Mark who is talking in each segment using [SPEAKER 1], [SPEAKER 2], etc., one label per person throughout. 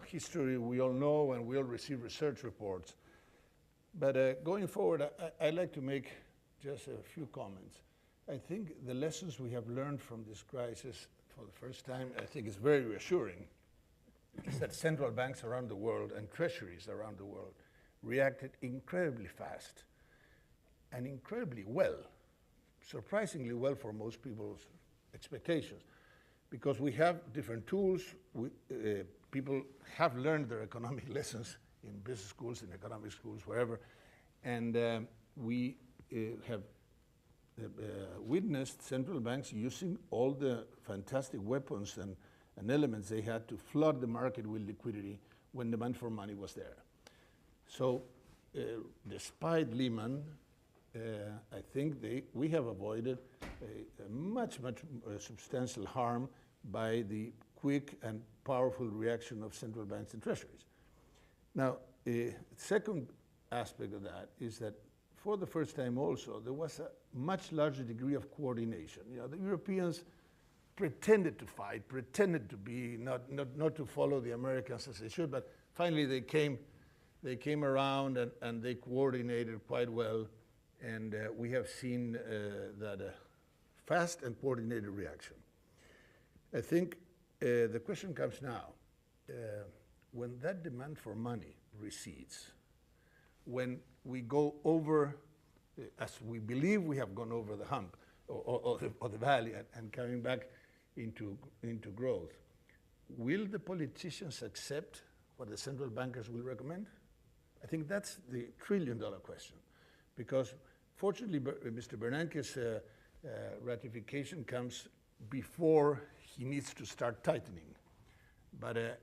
[SPEAKER 1] history we all know, and we all receive research reports. But going forward, I'd like to make just a few comments. I think the lessons we have learned from this crisis for the first time, I think is very reassuring, is that central banks around the world and treasuries around the world reacted incredibly fast and incredibly well, surprisingly well for most people's expectations, because we have different tools. People have learned their economic lessons in business schools, in economic schools, wherever, and we have witnessed central banks using all the fantastic weapons and elements they had to flood the market with liquidity when demand for money was there. So despite Lehman, I think we have avoided a much substantial harm by the quick and powerful reaction of central banks and treasuries. Now, second aspect of that is that for the first time also, there was a much larger degree of coordination. The Europeans pretended to fight, pretended to be, not to follow the Americans as they should, but finally they came around and they coordinated quite well, and we have seen that fast and coordinated reaction. I think the question comes now, when that demand for money recedes, when we go over, as we believe we have gone over the hump or the valley and coming back into growth, will the politicians accept what the central bankers will recommend? I think that's the trillion-dollar question, because fortunately Mr. Bernanke's ratification comes before he needs to start tightening. But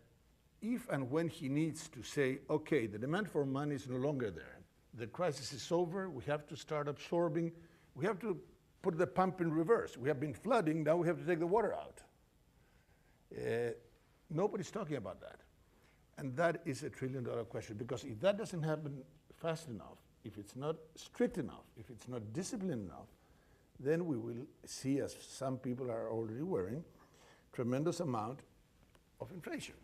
[SPEAKER 1] if and when he needs to say, okay, the demand for money is no longer there, the crisis is over, we have to start absorbing, we have to put the pump in reverse. We have been flooding, now we have to take the water out. Nobody's talking about that. And that is a trillion-dollar question, because if that doesn't happen fast enough, if it's not strict enough, if it's not disciplined enough, then we will see, as some people are already worrying, tremendous amount of inflation.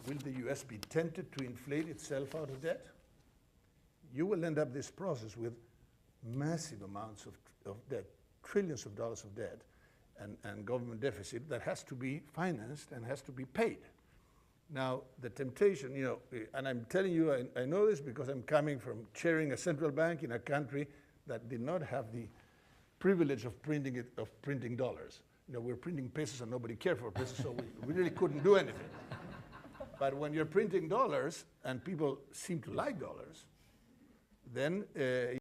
[SPEAKER 1] Will the US be tempted to inflate itself out of debt? You will end up this process with massive amounts of debt, trillions of dollars of debt, and government deficit that has to be financed and has to be paid. Now, the temptation, and I'm telling you, I know this because I'm coming from chairing a central bank in a country that did not have the privilege of printing dollars. We're printing pesos and nobody cared for pesos, so we really couldn't do anything. But when you're printing dollars and people seem to like dollars, then